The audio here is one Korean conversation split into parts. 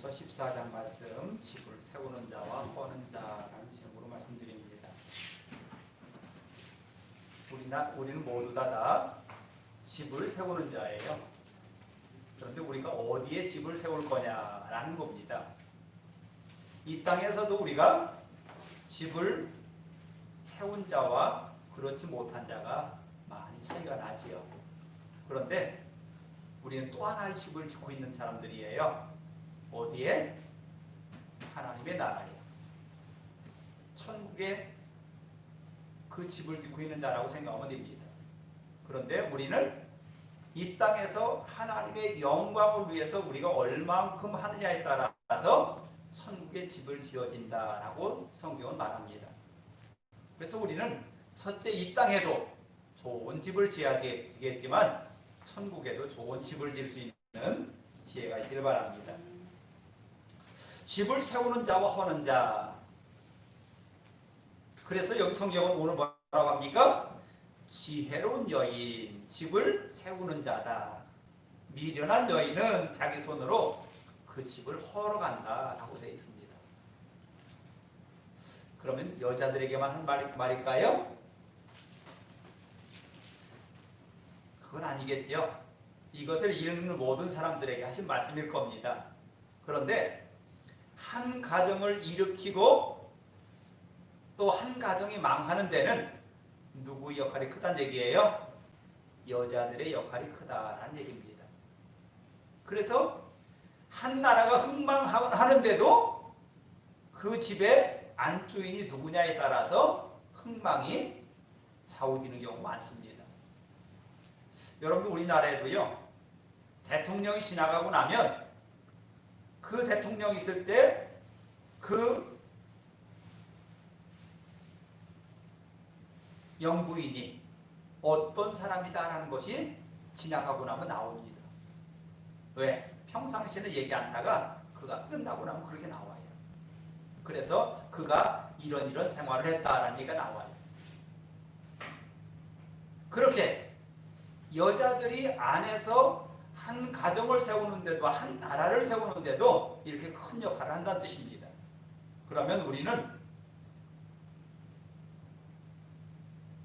요한일서 14장 말씀, 집을 세우는 자와 허는 자라는 제목으로 말씀드립니다. 우리는 모두 다 집을 세우는 자예요. 그런데 우리가 어디에 집을 세울 거냐라는 겁니다. 이 땅에서도 우리가 집을 세운 자와 그렇지 못한 자가 많이 차이가 나지요. 그런데 우리는 또 하나의 집을 짓고 있는 사람들이에요. 어디에? 하나님의 나라에, 천국에 그 집을 짓고 있는 자라고 생각하면 됩니다. 그런데 우리는 이 땅에서 하나님의 영광을 위해서 우리가 얼만큼 하느냐에 따라서 천국의 집을 지어진다라고 성경은 말합니다. 그래서 우리는 첫째 이 땅에도 좋은 집을 지어야겠지만 천국에도 좋은 집을 지을 수 있는 지혜가 있기를 바랍니다. 집을 세우는 자와 허는 자. 그래서 여기 성경은 오늘 뭐라고 합니까? 지혜로운 여인, 집을 세우는 자다. 미련한 여인은 자기 손으로 그 집을 헐어간다라고 되어 있습니다. 그러면 여자들에게만 한 말일까요? 그건 아니겠지요. 이것을 읽는 모든 사람들에게 하신 말씀일 겁니다. 그런데 한 가정을 일으키고 또 한 가정이 망하는 데는 누구의 역할이 크다는 얘기예요? 여자들의 역할이 크다라는 얘기입니다. 그래서 한 나라가 흥망하는데도 그 집의 안주인이 누구냐에 따라서 흥망이 좌우되는 경우가 많습니다. 여러분들 우리나라에도요, 대통령이 지나가고 나면 그 대통령이 있을 때 그 영부인이 어떤 사람이다라는 것이 지나가고 나면 나옵니다. 왜? 평상시에는 얘기 안 하다가 그가 끝나고 나면 그렇게 나와요. 그래서 그가 이런 생활을 했다라는 얘기가 나와요. 그렇게 여자들이 안에서 한 가정을 세우는데도, 한 나라를 세우는데도 이렇게 큰 역할을 한다는 뜻입니다. 그러면 우리는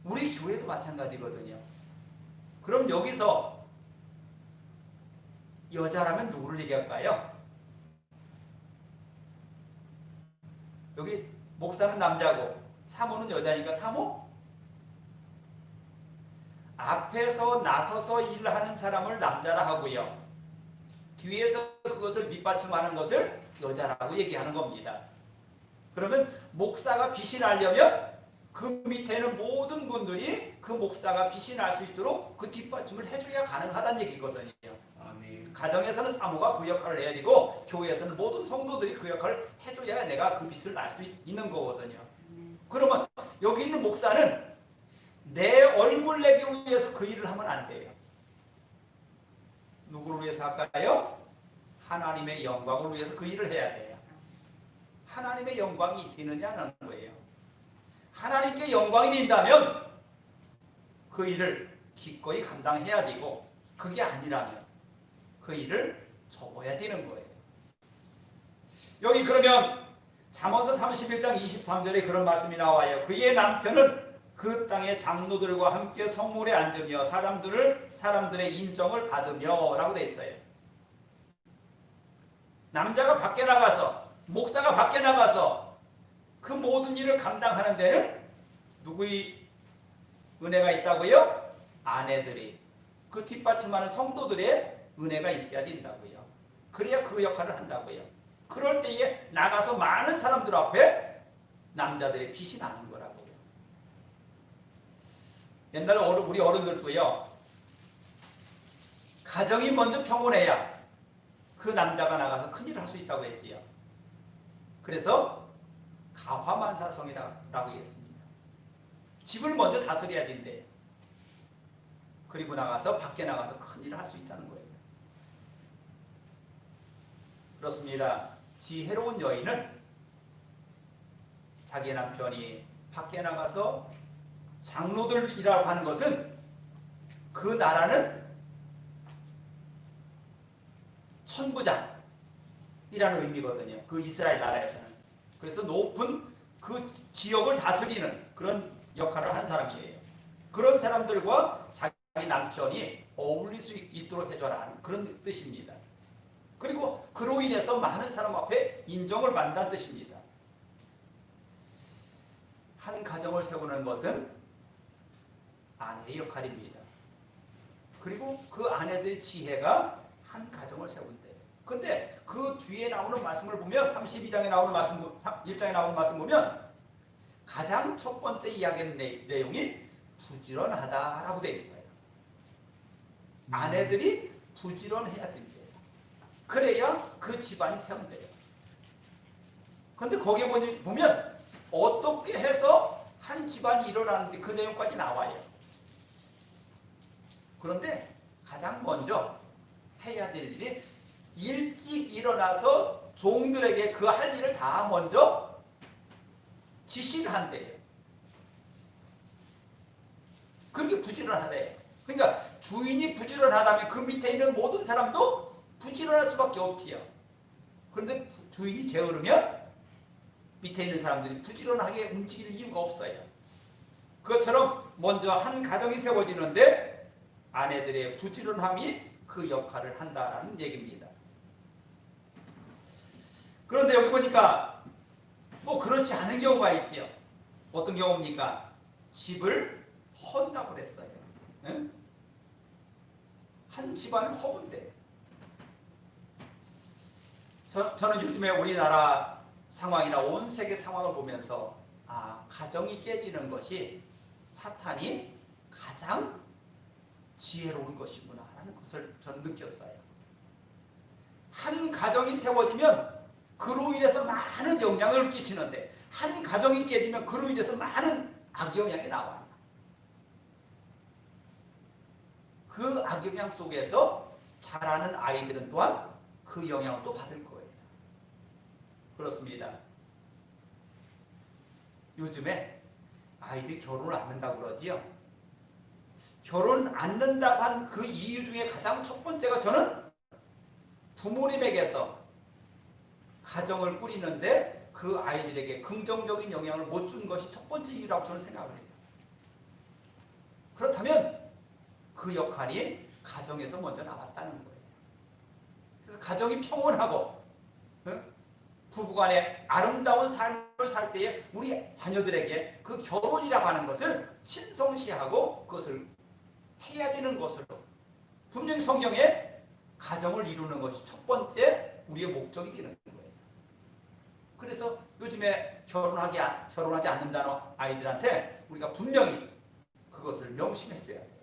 우리 교회도 마찬가지거든요. 그럼 여기서 여자라면 누구를 얘기할까요? 여기 목사는 남자고 사모는 여자니까 사모? 앞에서 나서서 일을 하는 사람을 남자라 하고요, 뒤에서 그것을 밑받침하는 것을 여자라고 얘기하는 겁니다. 그러면 목사가 빛이 나려면 그 밑에는 모든 분들이 그 목사가 빛이 날 수 있도록 그 뒷받침을 해줘야 가능하다는 얘기거든요. 아멘. 가정에서는 사모가 그 역할을 해야 되고 교회에서는 모든 성도들이 그 역할을 해줘야 내가 그 빛을 날 수 있는 거거든요. 그러면 여기 있는 목사는 내 얼굴 내기 위해서 그 일을 하면 안 돼요. 누구를 위해서 할까요? 하나님의 영광을 위해서 그 일을 해야 돼요. 하나님의 영광이 되느냐는 거예요. 하나님께 영광이 된다면 그 일을 기꺼이 감당해야 되고, 그게 아니라면 그 일을 접어야 되는 거예요. 여기 그러면 잠언서 31장 23절에 그런 말씀이 나와요. 그의 남편은 그 땅의 장로들과 함께 성물에 앉으며 사람들의 인정을 받으며 라고 되어 있어요. 남자가 밖에 나가서, 목사가 밖에 나가서 그 모든 일을 감당하는 데는 누구의 은혜가 있다고요? 아내들이, 그 뒷받침하는 성도들의 은혜가 있어야 된다고요. 그래야 그 역할을 한다고요. 그럴 때에 나가서 많은 사람들 앞에 남자들의 빛이 나는 거라고요. 옛날에 우리 어른들도요, 가정이 먼저 평온해야 그 남자가 나가서 큰일을 할 수 있다고 했지요. 그래서 가화만사성이라고 했습니다. 집을 먼저 다스려야 된대. 그리고 나가서 밖에 나가서 큰일을 할 수 있다는 거예요. 그렇습니다. 지혜로운 여인은 자기 남편이 밖에 나가서 장로들이라고 하는 것은 그 나라는 천부장, 이라는 의미거든요. 그 이스라엘 나라에서는. 그래서 높은 그 지역을 다스리는 그런 역할을 한 사람이에요. 그런 사람들과 자기 남편이 어울릴 수 있도록 해줘라 그런 뜻입니다. 그리고 그로 인해서 많은 사람 앞에 인정을 받는다는 뜻입니다. 한 가정을 세우는 것은 아내의 역할입니다. 그리고 그 아내들의 지혜가 한 가정을 세운대요. 근데 그 뒤에 나오는 말씀을 보면 32장에 나오는 말씀, 1장에 나오는 말씀 보면 가장 첫 번째 이야기하는 내용이 부지런하다라고 되어 있어요. 아내들이 부지런해야 된대요. 그래야 그 집안이 세운대요. 근데 거기에 보면 어떻게 해서 한 집안이 일어나는지 그 내용까지 나와요. 그런데 가장 먼저 해야 될 일이 일찍 일어나서 종들에게 그 할 일을 다 먼저 지시를 한대요. 그렇게 부지런하대요. 그러니까 주인이 부지런하다면 그 밑에 있는 모든 사람도 부지런할 수밖에 없지요. 그런데 주인이 게으르면 밑에 있는 사람들이 부지런하게 움직일 이유가 없어요. 그것처럼 먼저 한 가정이 세워지는데 아내들의 부지런함이 그 역할을 한다라는 얘기입니다. 그런데 여기 보니까 또 그렇지 않은 경우가 있지요. 어떤 경우입니까? 집을 헌다고 그랬어요. 응? 한 집안을 허문대. 저는 요즘에 우리나라 상황이나 온 세계 상황을 보면서 가정이 깨지는 것이 사탄이 가장 지혜로운 것이구나 라는 것을 전 느꼈어요. 한 가정이 세워지면 그로 인해서 많은 영향을 끼치는데 한 가정이 깨지면 그로 인해서 많은 악영향이 나와요. 그 악영향 속에서 자라는 아이들은 또한 그 영향을 또 받을 거예요. 그렇습니다. 요즘에 아이들이 결혼을 안 한다고 그러지요. 결혼 안 한다고 한 그 이유 중에 가장 첫 번째가 저는 부모님에게서 가정을 꾸리는데 그 아이들에게 긍정적인 영향을 못 준 것이 첫 번째 이유라고 저는 생각을 해요. 그렇다면 그 역할이 가정에서 먼저 나왔다는 거예요. 그래서 가정이 평온하고 부부간의 아름다운 삶을 살 때에 우리 자녀들에게 그 결혼이라고 하는 것을 신성시하고 그것을 해야 되는 것으로 분명히 성경에 가정을 이루는 것이 첫 번째 우리의 목적이 되는 거예요. 그래서 요즘에 결혼하지 않는다는 아이들한테 우리가 분명히 그것을 명심해 줘야 돼요.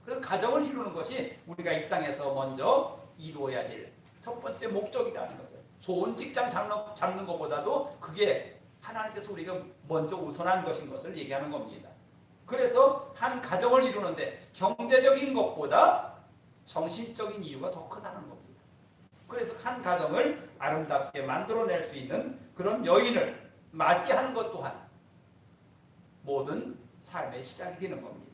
그래서 가정을 이루는 것이 우리가 이 땅에서 먼저 이루어야 될 첫 번째 목적이라는 것을, 좋은 직장 잡는 것보다도 그게 하나님께서 우리가 먼저 우선한 것인 것을 얘기하는 겁니다. 그래서 한 가정을 이루는데 경제적인 것보다 정신적인 이유가 더 크다는 겁니다. 그래서 한 가정을 아름답게 만들어낼 수 있는 그런 여인을 맞이하는 것 또한 모든 삶의 시작이 되는 겁니다.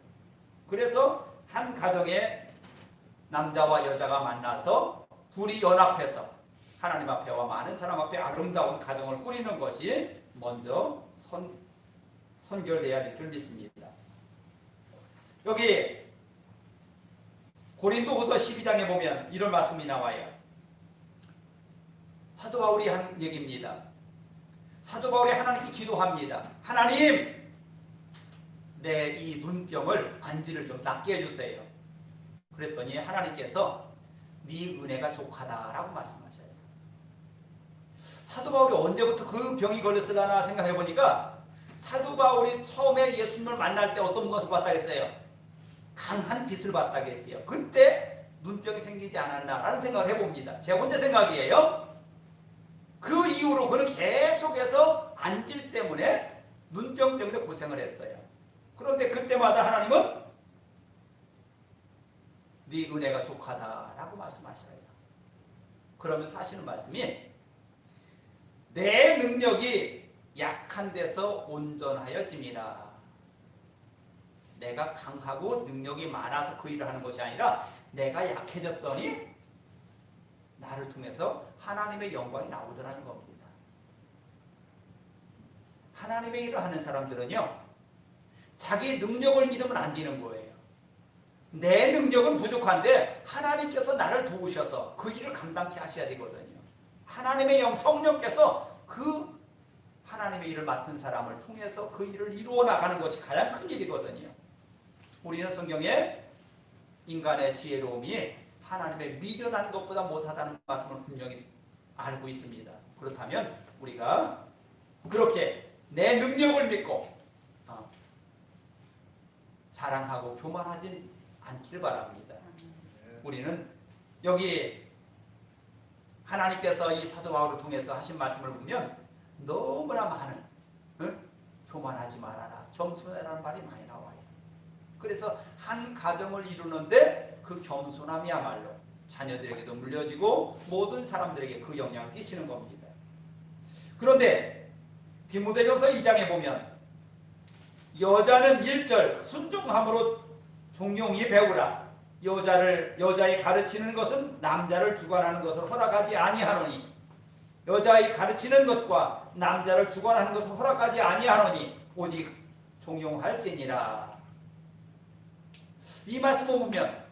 그래서 한 가정에 남자와 여자가 만나서 둘이 연합해서 하나님 앞에와 많은 사람 앞에 아름다운 가정을 꾸리는 것이 먼저 선결돼야 될 줄 믿습니다. 여기 고린도후서 12장에 보면 이런 말씀이 나와요. 사도 바울이 한 얘기입니다. 사도 바울이 하나님께 기도합니다. 하나님, 내 이 눈병을 안지를 좀 낫게 해주세요. 그랬더니 하나님께서 네 은혜가 족하다라고 말씀하셔요. 사도 바울이 언제부터 그 병이 걸렸을라나 생각해 보니까 사도 바울이 처음에 예수님을 만날 때 어떤 것을 봤다 했어요? 강한 빛을 봤다 했지요. 그때 눈병이 생기지 않았나라는 생각을 해봅니다. 제 혼자 생각이에요. 그 이후로 그는 계속해서 안질 때문에 눈병 때문에 고생을 했어요. 그런데 그때마다 하나님은 네 은혜가 족하다라고 말씀하셔요. 그러면서 하시는 말씀이 내 능력이 약한 데서 온전하여짐이라. 내가 강하고 능력이 많아서 그 일을 하는 것이 아니라 내가 약해졌더니 나를 통해서 하나님의 영광이 나오더라는 겁니다. 하나님의 일을 하는 사람들은요, 자기 능력을 믿으면 안 되는 거예요. 내 능력은 부족한데 하나님께서 나를 도우셔서 그 일을 감당케 하셔야 되거든요. 하나님의 영, 성령께서 그 하나님의 일을 맡은 사람을 통해서 그 일을 이루어 나가는 것이 가장 큰 일이거든요. 우리는 성경에 인간의 지혜로움이 하나님의 미련한 것보다 못하다는 말씀을 분명히 알고 있습니다. 그렇다면 우리가 그렇게 내 능력을 믿고 자랑하고 교만하지 않기를 바랍니다. 우리는 여기 하나님께서 이 사도 바울을 통해서 하신 말씀을 보면 너무나 많은 교만하지 말아라, 겸손해라는 말이 많이 나와요. 그래서 한 가정을 이루는데 그 겸손함이야말로 자녀들에게도 물려지고 모든 사람들에게 그 영향을 끼치는 겁니다. 그런데 디모데전서 2장에 보면 여자는 1절 순종함으로 종용히 배우라. 여자의 가르치는 것은 남자를 주관하는 것을 허락하지 아니하노니 여자의 가르치는 것과 남자를 주관하는 것을 허락하지 아니하노니 오직 종용할지니라. 이 말씀을 보면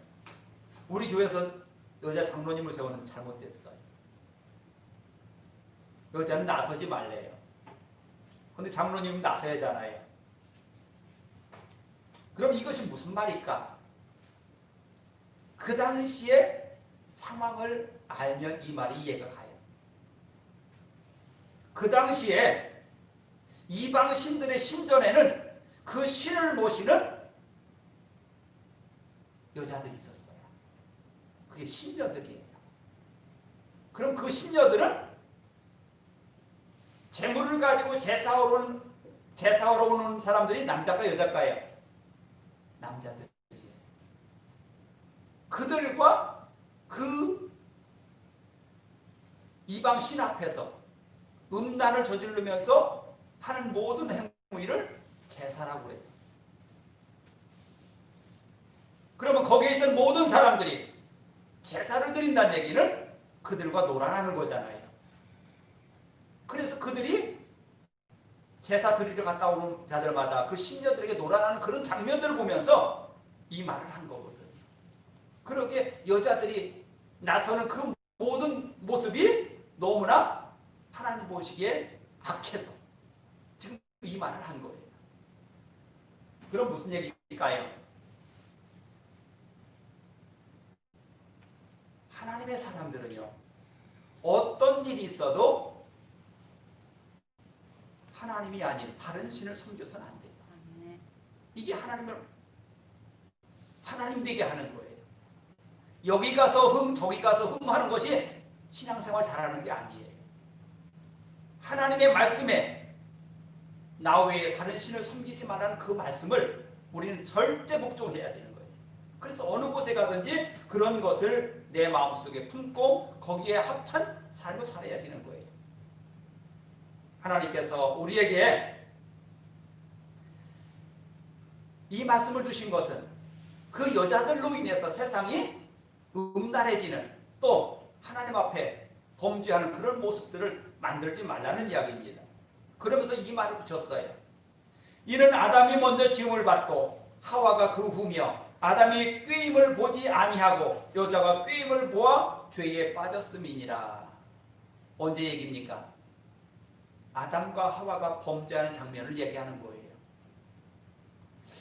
우리 교회에서 여자 장로님을 세우는 잘못됐어요. 여자는 나서지 말래요. 근데 장로님은 나서야잖아요. 그럼 이것이 무슨 말일까? 그 당시에 상황을 알면 이 말이 이해가 가요. 그 당시에 이방 신들의 신전에는 그 신을 모시는 여자들이 있었어요. 그게 신녀들이에요. 그럼 그 신녀들은 재물을 가지고 제사하러 오는 사람들이 남자가 여자가요? 남자들이에요. 그들과 그 이방 신 앞에서 음란을 저지르면서 하는 모든 행위를 제사라고 그래요. 그러면 거기에 있는 모든 사람들이 제사를 드린다는 얘기는 그들과 놀아나는 거잖아요. 그래서 그들이 제사 드리러 갔다 오는 자들마다 그 신녀들에게 놀아나는 그런 장면들을 보면서 이 말을 한 거거든. 그러기에 여자들이 나서는 그 모든 모습이 너무나 하나님 보시기에 악해서 지금 이 말을 한 거예요. 그럼 무슨 얘기일까요? 하나님의 사람들은요, 어떤 일이 있어도 하나님이 아닌 다른 신을 섬겨서는 안 돼요. 이게 하나님 되게 하는 거예요. 여기 가서 저기 가서 하는 것이 신앙생활 잘하는 게 아니에요. 하나님의 말씀에 나 외에 다른 신을 섬기지 말라는 그 말씀을 우리는 절대 복종해야 되는 거예요. 그래서 어느 곳에 가든지 그런 것을 내 마음속에 품고 거기에 합한 삶을 살아야 되는 거예요. 하나님께서 우리에게 이 말씀을 주신 것은 그 여자들로 인해서 세상이 음란해지는, 또 하나님 앞에 범죄하는 그런 모습들을 만들지 말라는 이야기입니다. 그러면서 이 말을 붙였어요. 이는 아담이 먼저 지음을 받고 하와가 그 후며 아담이 꾀임을 보지 아니하고 여자가 꾀임을 보아 죄에 빠졌음이니라. 언제 얘기입니까? 아담과 하와가 범죄하는 장면을 얘기하는 거예요.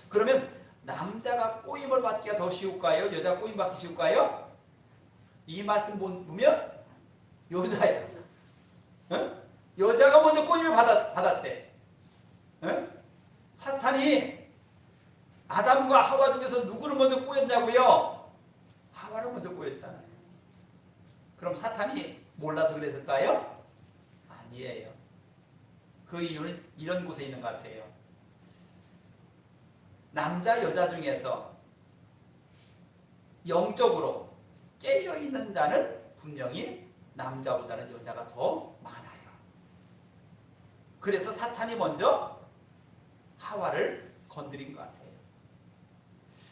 그러면 남자가 꼬임을 받기가 더 쉬울까요? 여자가 꼬임 받기 쉬울까요? 이 말씀 보면 여자예요. 어? 여자가 먼저 꼬임을 받았대. 어? 사탄이 아담과 하와 중에서 누구를 먼저 꼬였냐고요? 하와를 먼저 꼬였잖아요. 그럼 사탄이 몰라서 그랬을까요? 아니에요. 그 이유는 이런 곳에 있는 것 같아요. 남자 여자 중에서 영적으로 깨어있는 자는 분명히 남자보다는 여자가 더 많아요. 그래서 사탄이 먼저 하와를 건드린 것 같아요.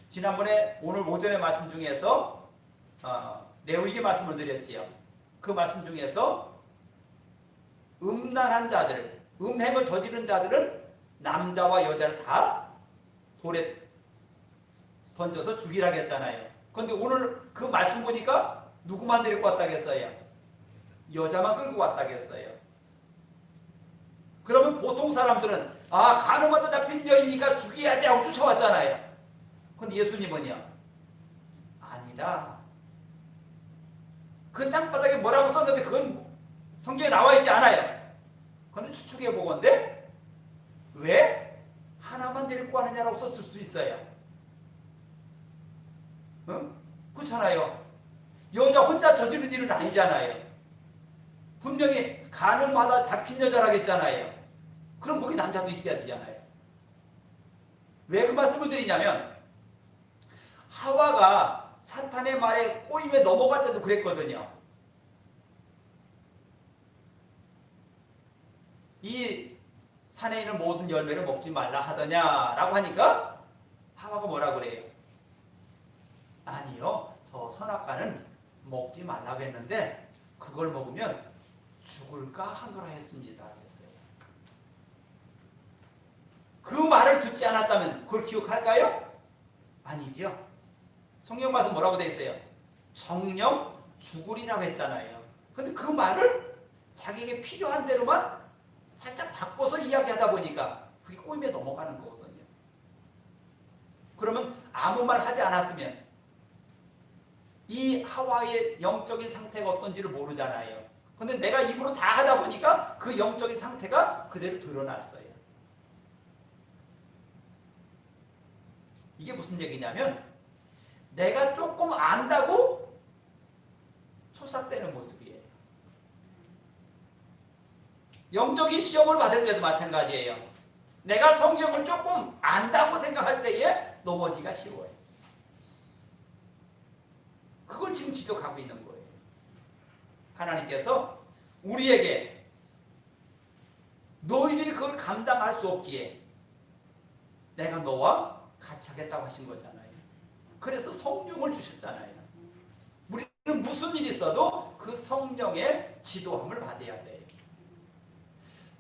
지난번에 오늘 오전의 말씀 중에서 레위기 말씀을 드렸지요. 그 말씀 중에서 음란한 자들, 음행을 저지른 자들은 남자와 여자를 다 돌에 던져서 죽이라고 했잖아요. 그런데 오늘 그 말씀 보니까 누구만 데리고 왔다고 했어요? 여자만 끌고 왔다고 했어요. 그러면 보통 사람들은 간음하다 잡힌 여인이니까 죽여야 돼 하고 쫓아왔잖아요. 그런데 예수님은요, 아니다. 그 땅바닥에 뭐라고 썼는데 그건 성경에 나와 있지 않아요. 그런데 추측해 보건데 왜 하나만 데리고 하느냐라고 썼을 수도 있어요. 응? 그렇잖아요. 여자 혼자 저지른 일은 아니잖아요. 분명히 간음하다 잡힌 여자라고 했잖아요. 그럼 거기 남자도 있어야 되잖아요. 왜 그 말씀을 드리냐면 하와가 사탄의 말에 꼬임에 넘어갈 때도 그랬거든요. 이 산에 있는 모든 열매를 먹지 말라 하더냐라고 하니까 하와가 뭐라고 그래요? 아니요, 저 선악과는 먹지 말라고 했는데 그걸 먹으면 죽을까 하노라 했습니다. 그랬어요. 그 말을 듣지 않았다면 그걸 기억할까요? 아니죠. 성경 말씀 뭐라고 되어 있어요? 정령 죽으리라고 했잖아요. 근데 그 말을 자기에게 필요한 대로만 살짝 바꿔서 이야기하다 보니까 그게 꼬임에 넘어가는 거거든요. 그러면 아무 말 하지 않았으면 이 하와의 영적인 상태가 어떤지를 모르잖아요. 근데 내가 입으로 다 하다 보니까 그 영적인 상태가 그대로 드러났어요. 이게 무슨 얘기냐면 내가 조금 안다고 초삭되는 모습이에요. 영적인 시험을 받을 때도 마찬가지예요. 내가 성경을 조금 안다고 생각할 때에 넘어지기가 쉬워요. 그걸 지금 지적하고 있는 거예요. 하나님께서 우리에게 너희들이 그걸 감당할 수 없기에 내가 너와 같이 하겠다고 하신 거잖아요. 그래서 성령을 주셨잖아요. 우리는 무슨 일이 있어도 그 성령의 지도함을 받아야 돼요.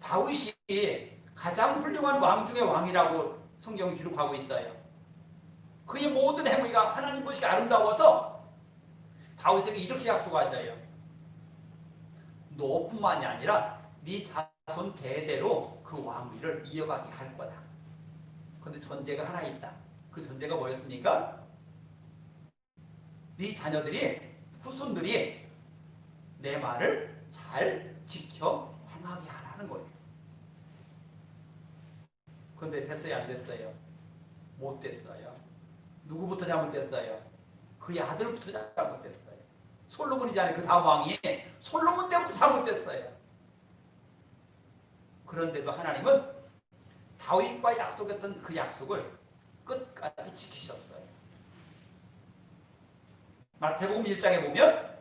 다윗이 가장 훌륭한 왕 중의 왕이라고 성경이 기록하고 있어요. 그의 모든 행위가 하나님 보시기에 아름다워서 다윗에게 이렇게 약속하셔요. 너뿐만이 아니라 네 자손 대대로 그 왕위를 이어가게 할 거다. 그런데 전제가 하나 있다. 그 전제가 뭐였습니까? 네 자녀들이, 후손들이 내 말을 잘 지켜 행하게 하라는 거예요. 그런데 됐어요, 안 됐어요? 못 됐어요. 누구부터 잘못됐어요? 그의 아들부터 잘못됐어요. 솔로몬이잖아요. 그 다음 왕이 솔로몬 때부터 잘못됐어요. 그런데도 하나님은 다윗과 약속했던 그 약속을 끝까지 지키셨어요. 마태복음 1장에 보면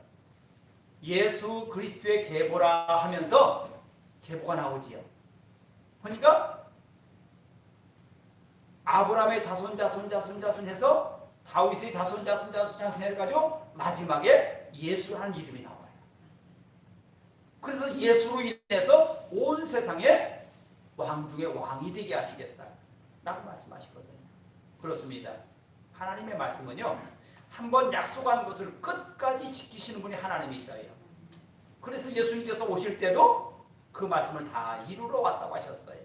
예수 그리스도의 계보라 하면서 계보가 나오지요. 그러니까 아브라함의 자손 해서 다윗의 자손 해가지고 마지막에 예수라는 이름이 나와요. 그래서 예수로 인해서 온 세상에 왕 중에 왕이 되게 하시겠다 라고 말씀하시거든요. 그렇습니다. 하나님의 말씀은요, 한번 약속한 것을 끝까지 지키시는 분이 하나님이셔요. 그래서 예수님께서 오실 때도 그 말씀을 다 이루러 왔다고 하셨어요.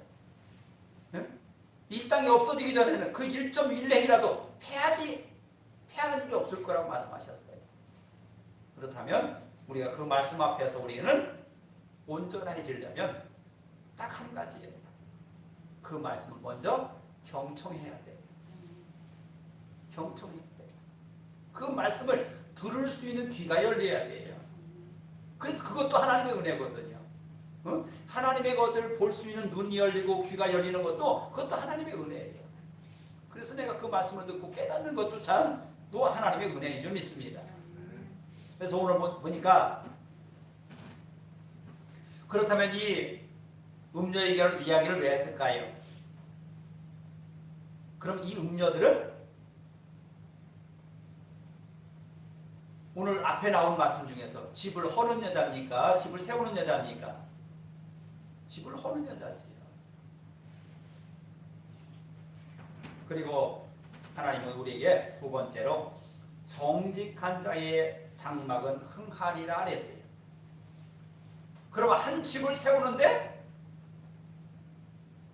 응? 이 땅이 없어지기 전에는 그 1.1행이라도 패하는 일이 없을 거라고 말씀하셨어요. 그렇다면 우리가 그 말씀 앞에서 우리는 온전해지려면 딱 한 가지예요. 그 말씀을 먼저 경청해야 돼요. 경청해야 돼요. 그 말씀을 들을 수 있는 귀가 열려야 돼요. 그래서 그것도 하나님의 은혜거든요. 하나님의 것을 볼 수 있는 눈이 열리고 귀가 열리는 것도 그것도 하나님의 은혜예요. 그래서 내가 그 말씀을 듣고 깨닫는 것조차도 하나님의 은혜인 줄 믿습니다. 그래서 오늘 보니까 그렇다면 이 음녀 이야기를 왜 했을까요? 그럼 이 음녀들은 오늘 앞에 나온 말씀 중에서 집을 허는 여자입니까? 집을 세우는 여자입니까? 집을 허는 여자지요. 그리고 하나님은 우리에게 두 번째로 정직한 자의 장막은 흥하리라 그랬어요. 그럼 한 집을 세우는데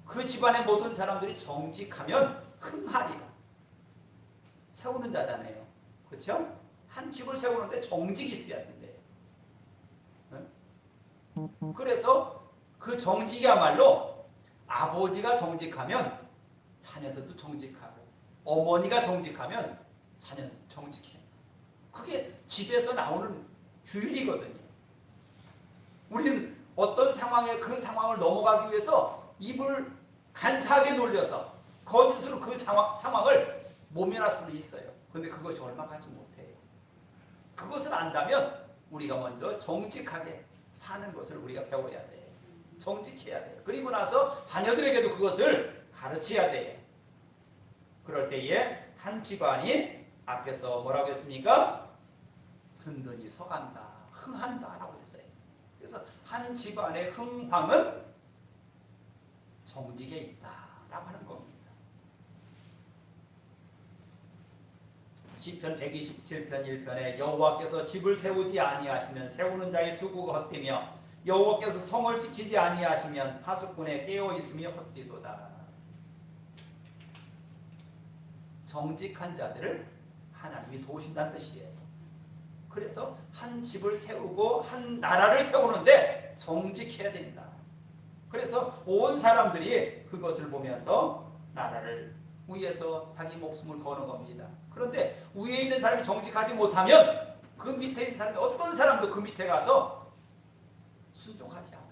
그 집안의 모든 사람들이 정직하면 흥하리라. 세우는 자잖아요. 그렇죠? 한 집을 세우는데 정직이 있어야 된대요. 그래서 그 정직이야말로 아버지가 정직하면 자녀들도 정직하고, 어머니가 정직하면 자녀는 정직해요. 그게 집에서 나오는 규율이거든요. 우리는 어떤 상황에 그 상황을 넘어가기 위해서 입을 간사하게 놀려서 거짓으로 그 상황을 모면할 수는 있어요. 그런데 그것이 얼마 가지 못해요. 그것을 안다면 우리가 먼저 정직하게 사는 것을 우리가 배워야 돼요. 정직해야 돼요. 그리고 나서 자녀들에게도 그것을 가르쳐야 돼요. 그럴 때에 한 집안이 앞에서 뭐라고 했습니까? 든든히 서간다, 흥한다 라고 했어요. 그래서 한 집안의 흥황은 정직에 있다 라고 하는 겁니다. 시편 127편 1편에 여호와께서 집을 세우지 아니하시면 세우는 자의 수고가 헛되며 여호와께서 성을 지키지 아니하시면 파수꾼의 깨어있음이 헛되도다. 정직한 자들을 하나님이 도우신다는 뜻이에요. 그래서 한 집을 세우고 한 나라를 세우는데 정직해야 된다. 그래서 온 사람들이 그것을 보면서 나라를 위해서 자기 목숨을 거는 겁니다. 그런데 위에 있는 사람이 정직하지 못하면 그 밑에 있는 사람이 어떤 사람도 그 밑에 가서 순종하지 않아요.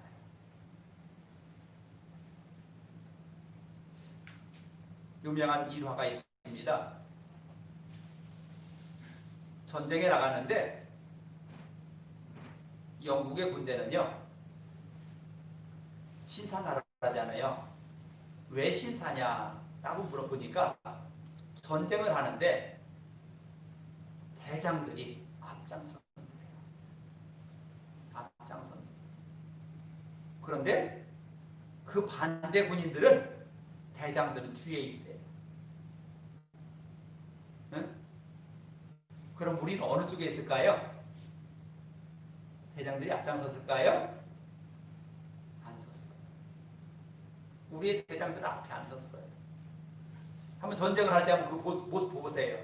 유명한 일화가 있습니다. 전쟁에 나갔는데 영국의 군대는요 신사나라잖아요. 왜 신사냐라고 물어보니까 전쟁을 하는데 대장들이 앞장선대요. 앞장선. 그런데 그 반대 군인들은 대장들은 뒤에 있대요. 응? 그럼 우리는 어느 쪽에 있을까요? 대장들이 앞장섰을까요? 안 섰어요. 우리의 대장들은 앞에 안 섰어요. 한번 전쟁을 할 때 한번 그 모습 보세요.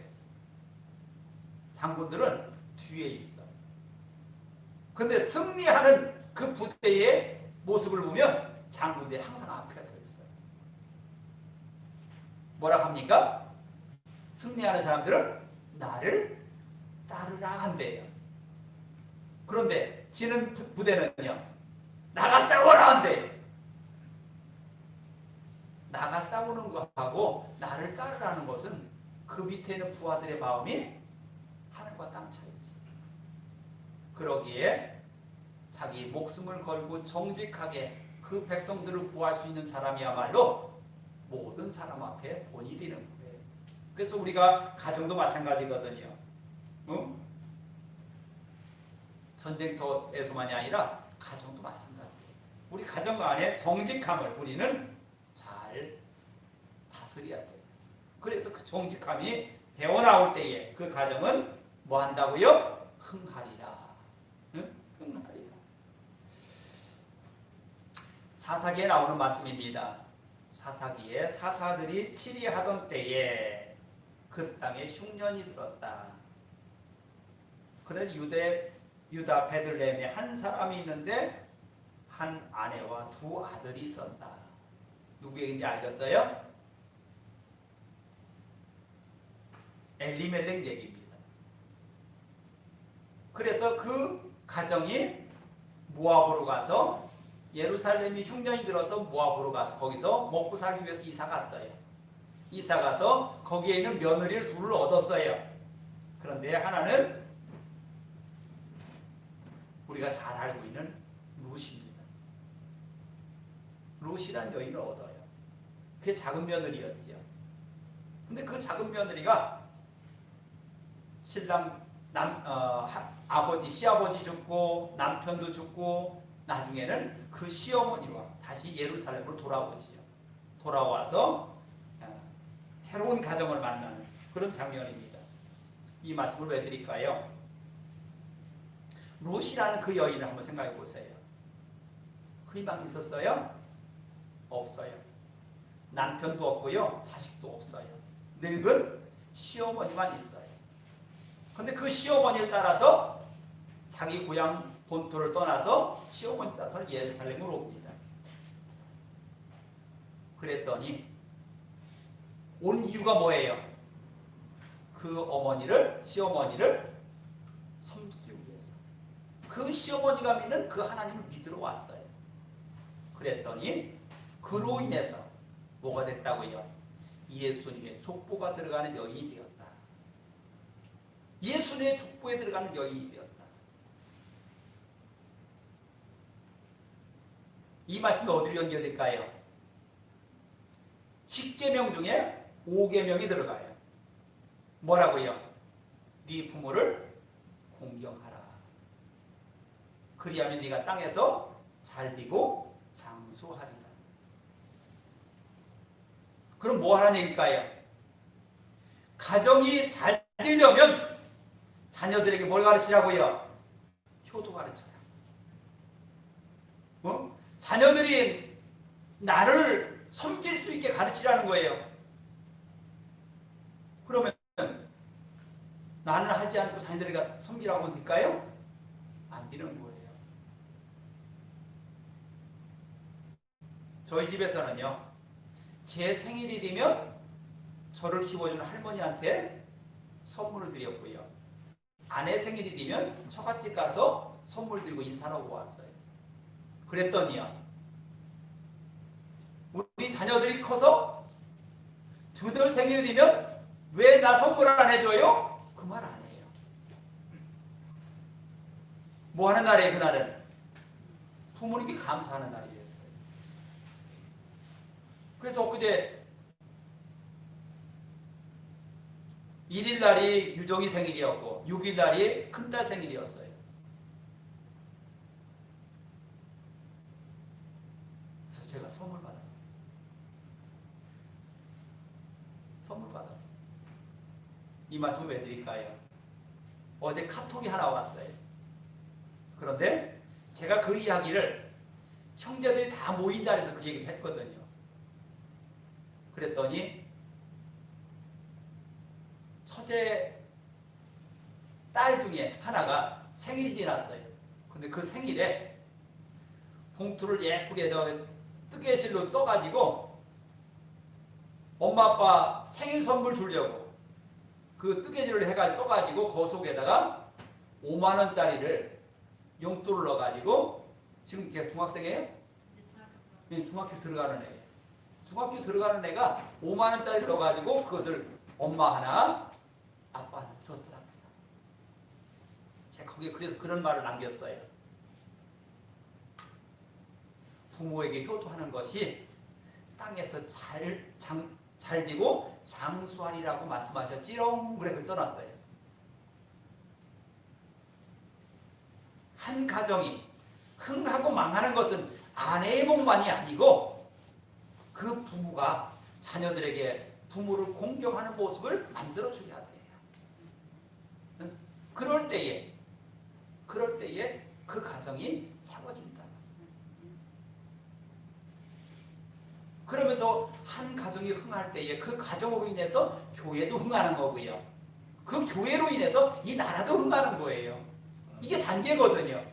장군들은 뒤에 있어요. 근데 승리하는 그 부대의 모습을 보면 장군들이 항상 앞에 서 있어요. 뭐라 합니까? 승리하는 사람들은 나를 따르라 한대요. 그런데 지는 부대는요 나가 싸워라 한대요. 나가 싸우는 것하고 나를 따르라는 것은 그 밑에 있는 부하들의 마음이 하늘과 땅 차이지. 그러기에 자기 목숨을 걸고 정직하게 그 백성들을 구할 수 있는 사람이야말로 모든 사람 앞에 본이 되는 거예요. 그래서 우리가 가정도 마찬가지거든요. 응? 전쟁터에서만이 아니라 가정도 마찬가지예요. 우리 가정 안에 정직함을 우리는 잘 다스려야 돼요. 그래서 그 정직함이 배어나올 때에 그 가정은 뭐 한다고요? 흥하리라. 응? 흥하리라. 사사기에 나오는 말씀입니다. 사사기에 사사들이 치리하던 때에 그 땅에 흉년이 들었다. 그래서 유다 베들레헴에 한 사람이 있는데 한 아내와 두 아들이 있었다. 누구에게인지 알겠어요? 엘리멜렉 얘기입니다. 그래서 그 가정이 모압으로 가서 예루살렘이 흉년이 들어서 모압으로 가서 거기서 먹고 살기 위해서 이사 갔어요. 이사 가서 거기에 있는 며느리를 둘을 얻었어요. 그런데 하나는 우리가 잘 알고 있는 룻입니다. 룻이란 여인을 얻어요. 그게 작은 며느리였지요. 근데 그 작은 며느리가 신랑 아버지, 시아버지 죽고 남편도 죽고 나중에는 그 시어머니와 다시 예루살렘으로 돌아오지요. 돌아와서 새로운 가정을 만나는 그런 장면입니다. 이 말씀을 왜 드릴까요? 롯이라는 그 여인을 한번 생각해 보세요. 희망이 있었어요? 없어요. 남편도 없고요. 자식도 없어요. 늙은 시어머니만 있어요. 근데 그 시어머니를 따라서 자기 고향 본토를 떠나서 시어머니 따라서 예루살렘으로 옵니다. 그랬더니 온 이유가 뭐예요? 그 시어머니를 섬기기 위해서. 그 시어머니가 믿는 그 하나님을 믿으러 왔어요. 그랬더니 그로 인해서 뭐가 됐다고요? 예수님의 족보가 들어가는 여인이 되었다. 예수님의 족보에 들어가는 여인이 되었다. 이 말씀이 어디로 연결될까요? 10계명 중에 5계명이 들어가요. 뭐라고요? 네 부모를 공경하라. 그리하면 네가 땅에서 잘되고 장수하리라. 그럼 뭐 하라는 얘기일까요? 가정이 잘 되려면 자녀들에게 뭘 가르치라고요? 효도 가르쳐라. 자녀들이 나를 섬길 수 있게 가르치라는 거예요. 그러면 나는 하지 않고 자녀들에게 섬기라고 하면 될까요? 안 되는 거예요. 저희 집에서는요, 제 생일이 되면 저를 키워주는 할머니한테 선물을 드렸고요. 아내 생일이 되면 처갓집 가서 선물 드리고 인사하고 왔어요. 그랬더니요, 우리 자녀들이 커서 두들 생일이 되면 왜 나 선물 안 해줘요? 그 말 안 해요. 뭐 하는 날이에요, 그날은? 부모님께 감사하는 날이었어요. 그래서 엊그제 1일 날이 유정이 생일이었고 6일 날이 큰딸 생일이었어요. 그래서 제가 선물 받았어요. 선물 받았어요. 이 말씀을 왜 드릴까요? 어제 카톡이 하나 왔어요. 그런데 제가 그 이야기를 형제들이 다 모인 자리에서 그 얘기를 했거든요. 그랬더니 첫째 딸 중에 하나가 생일이 지났어요. 근데 그 생일에 봉투를 예쁘게 뜨개실로 떠가지고 엄마 아빠 생일 선물 주려고 그 뜨개질을 해가지고 떠가지고 그 속에다가 5만 원짜리를 용돈을 넣어가지고 지금 걔 중학생이에요? 네, 중학교 들어가는 애. 중학교 들어가는 애가 5만 원짜리를 넣어가지고 그것을 엄마 하나 아빠 하나 줬더랍니다. 제가 거기에 그래서 그런 말을 남겼어요. 부모에게 효도하는 것이 땅에서 잘 되고 장수하리라고 말씀하셨지롱. 그래 그 써놨어요. 한 가정이 흥하고 망하는 것은 아내의 복만이 아니고 그 부부가 자녀들에게 부모를 공경하는 모습을 만들어줘야 돼요. 그럴 때에 그 가정이 세워진다. 그러면서 한 가정이 흥할 때에 그 가정으로 인해서 교회도 흥하는 거고요. 그 교회로 인해서 이 나라도 흥하는 거예요. 이게 단계거든요.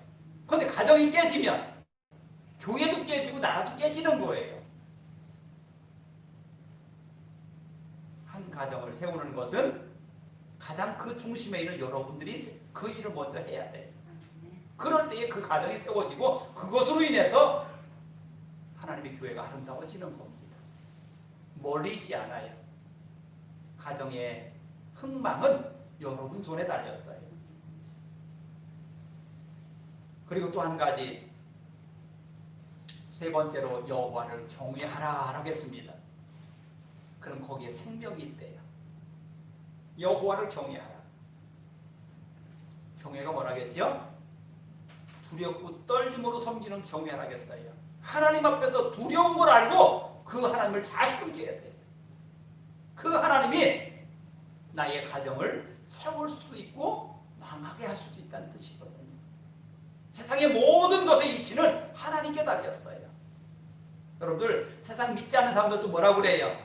그런데 가정이 깨지면 교회도 깨지고 나라도 깨지는 거예요. 한 가정을 세우는 것은 가장 그 중심에 있는 여러분들이 그 일을 먼저 해야 돼요. 그럴 때에 그 가정이 세워지고 그것으로 인해서 하나님의 교회가 아름다워지는 겁니다. 멀리 있지 않아요. 가정의 흥망은 여러분 손에 달렸어요. 그리고 또 한 가지, 세 번째로 여호와를 경외하라 하겠습니다. 그럼 거기에 생명이 있대요. 여호와를 경외하라. 경외가 뭐라겠죠? 두렵고 떨림으로 섬기는 경외라겠어요. 하나님 앞에서 두려운 걸 알고 그 하나님을 잘 섬겨야 돼요. 그 하나님이 나의 가정을 세울 수도 있고 망하게 할 수도 있다는 뜻이거든요. 세상의 모든 것의 이치는 하나님께 달렸어요. 여러분들 세상 믿지 않는 사람들도 뭐라고 그래요?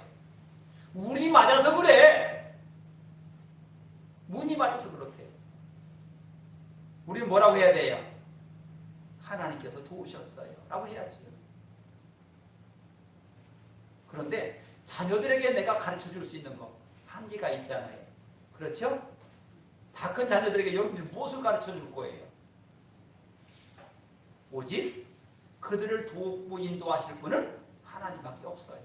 운이 맞아서 그래. 운이 맞아서 그렇대요. 우리는 뭐라고 해야 돼요? 하나님께서 도우셨어요 라고 해야죠. 그런데 자녀들에게 내가 가르쳐 줄 수 있는 거 한계가 있잖아요. 그렇죠? 다 큰 자녀들에게 여러분들이 무엇을 가르쳐 줄 거예요? 오직 그들을 돕고 인도하실 분은 하나님밖에 없어요.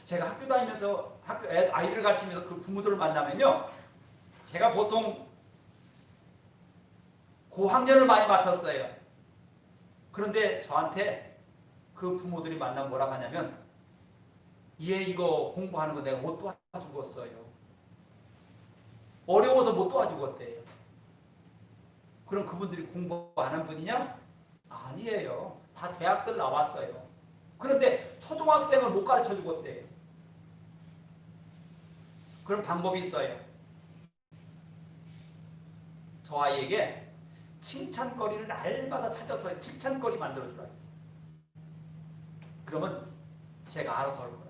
제가 학교 다니면서 아이들을 가르치면서 그 부모들을 만나면요, 제가 보통 고학년을 많이 맡았어요. 그런데 저한테 그 부모들이 만나면 뭐라고 하냐면, 얘 이거 공부하는 거 내가 못 도와주겠어요. 어려워서 못 도와주겠대요. 그럼 그분들이 공부 안 한 분이냐? 아니에요. 다 대학들 나왔어요. 그런데 초등학생을 못 가르쳐 주겠대요. 그런 방법이 있어요. 저 아이에게 칭찬거리를 날마다 찾아서 칭찬거리 만들어 주라 했어요. 그러면 제가 알아서 할 거야.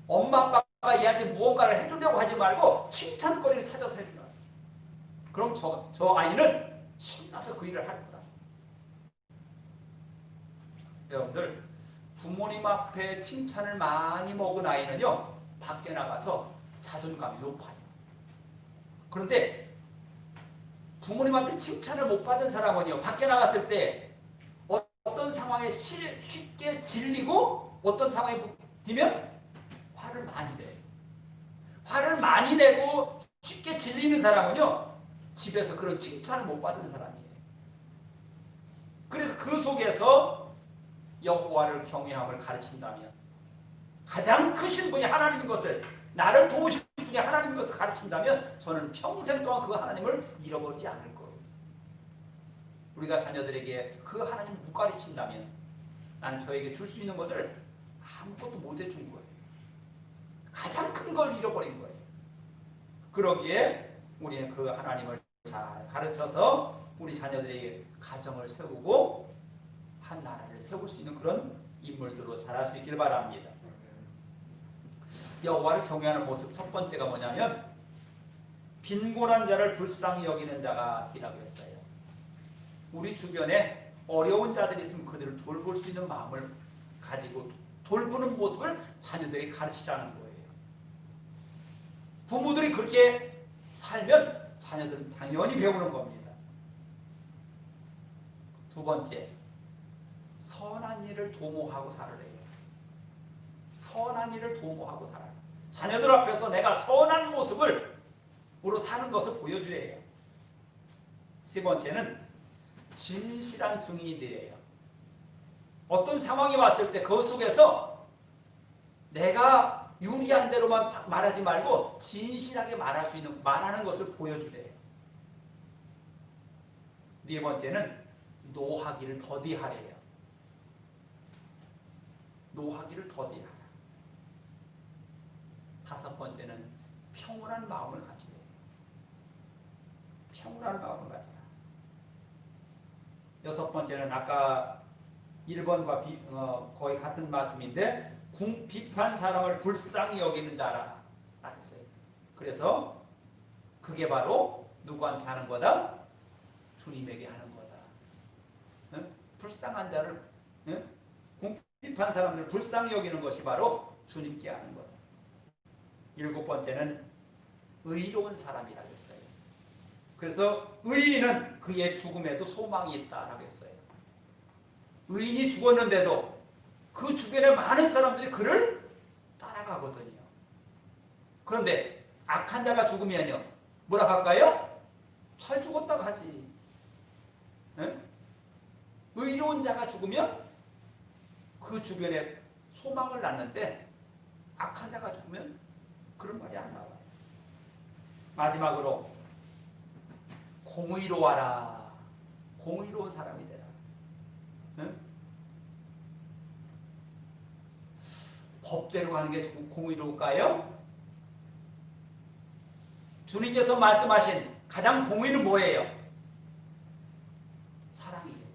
엄마 아빠가 얘한테 무언가를 해주려고 하지 말고 칭찬거리를 찾아서 해주라. 그럼 저 아이는 신나서 그 일을 할 거야. 여러분들, 부모님 앞에 칭찬을 많이 먹은 아이는요, 밖에 나가서 자존감이 높아요. 그런데 부모님한테 칭찬을 못 받은 사람은요, 밖에 나갔을 때 어떤 상황에 쉽게 질리고 어떤 상황에 되면 화를 많이 내요. 화를 많이 내고 쉽게 질리는 사람은요, 집에서 그런 칭찬을 못 받은 사람이에요. 그래서 그 속에서 여호와를 경외함을 가르친다면, 가장 크신 분이 하나님인 것을, 나를 도우신 분이 하나님인 것을 가르친다면 저는 평생 동안 그 하나님을 잃어버리지 않을 거예요. 우리가 자녀들에게 그 하나님을 못 가르친다면 나는 저에게 줄 수 있는 것을 아무것도 못 해준 거예요. 가장 큰 걸 잃어버린 거예요. 그러기에 우리는 그 하나님을 잘 가르쳐서 우리 자녀들에게 가정을 세우고 한 나라를 세울 수 있는 그런 인물들로 자랄 수 있길 바랍니다. 여호와를 경외하는 모습 첫 번째가 뭐냐면, 빈곤한 자를 불쌍히 여기는 자가 이라고 했어요. 우리 주변에 어려운 자들이 있으면 그들을 돌볼 수 있는 마음을 가지고 돌보는 모습을 자녀들에게 가르치라는 거예요. 부모들이 그렇게 살면 자녀들은 당연히 배우는 겁니다. 두 번째, 선한 일을 도모하고 살으래요. 선한 일을 도모하고 살아요. 자녀들 앞에서 내가 선한 모습으로 사는 것을 보여주래요. 세 번째는 진실한 증인이 되래요. 어떤 상황이 왔을 때 그 속에서 내가 유리한 대로만 말하지 말고 진실하게 말할 수 있는, 말하는 것을 보여주래요. 네 번째는 노하기를 더디하래요. 노하기를 더디하라. 다섯 번째는 평온한 마음을 가지래요. 평온한 마음을 가지라. 여섯 번째는 아까 1번과 거의 같은 말씀인데, 비판 사람을 불쌍히 여기는 자라 했어요. 그래서 그게 바로 누구한테 하는 거다? 주님에게 하는 거다. 응? 불쌍한 자를, 응? 비판 사람들을 불쌍히 여기는 것이 바로 주님께 하는 거다. 일곱 번째는 의로운 사람이라고 했어요. 그래서 의인은 그의 죽음에도 소망이 있다라고 했어요. 의인이 죽었는데도 그 주변에 많은 사람들이 그를 따라가거든요. 그런데 악한 자가 죽으면요, 뭐라 할까요? 잘 죽었다 가지. 네? 의로운 자가 죽으면 그 주변에 소망을 낳는데, 악한 자가 죽으면 그런 말이 안 나와요. 마지막으로 공의로워라. 공의로운 사람이 되라. 응? 법대로 가는 게 공의로울까요? 주님께서 말씀하신 가장 공의는 뭐예요? 사랑이에요.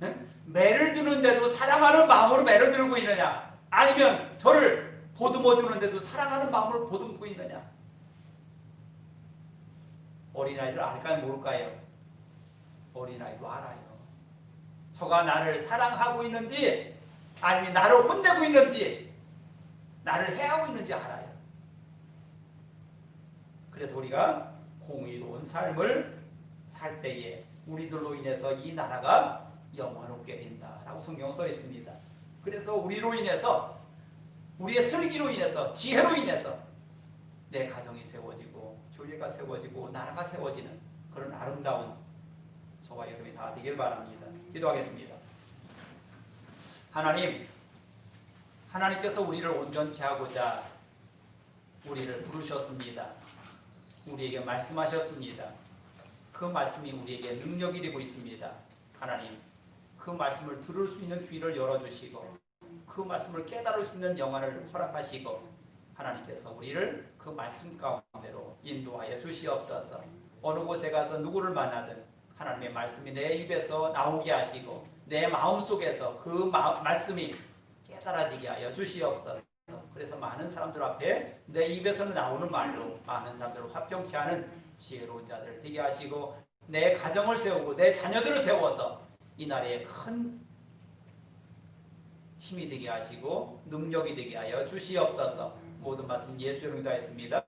응? 매를 드는데도 사랑하는 마음으로 매를 들고 있느냐? 아니면 저를 보듬어 주는데도 사랑하는 마음으로 보듬고 있느냐? 어린아이들 알까요? 모를까요? 어린아이도 알아요. 저가 나를 사랑하고 있는지 아니면 나를 혼내고 있는지 나를 해하고 있는지 알아요. 그래서 우리가 공의로운 삶을 살 때에 우리들로 인해서 이 나라가 영화롭게 된다라고 성경에 써 있습니다. 그래서 우리로 인해서 우리의 슬기로 인해서 지혜로 인해서 내 가정이 세워지고 교회가 세워지고 나라가 세워지는 그런 아름다운 저와 여러분이 다 되길 바랍니다. 기도하겠습니다. 하나님께서 우리를 온전케 하고자 우리를 부르셨습니다. 우리에게 말씀하셨습니다. 그 말씀이 우리에게 능력이 되고 있습니다. 하나님, 그 말씀을 들을 수 있는 귀를 열어주시고 그 말씀을 깨달을 수 있는 영안을 허락하시고 하나님께서 우리를 그 말씀 가운데로 인도하여 주시옵소서. 어느 곳에 가서 누구를 만나든 하나님의 말씀이 내 입에서 나오게 하시고 내 마음속에서 그 말씀이 깨달아지게 하여 주시옵소서. 그래서 많은 사람들 앞에 내 입에서는 나오는 말로 많은 사람들을 화평케 하는 지혜로운 자들 되게 하시고 내 가정을 세우고 내 자녀들을 세워서 이 나라에 큰 힘이 되게 하시고 능력이 되게 하여 주시옵소서. 모든 말씀 예수 이름으로 기도하였습니다.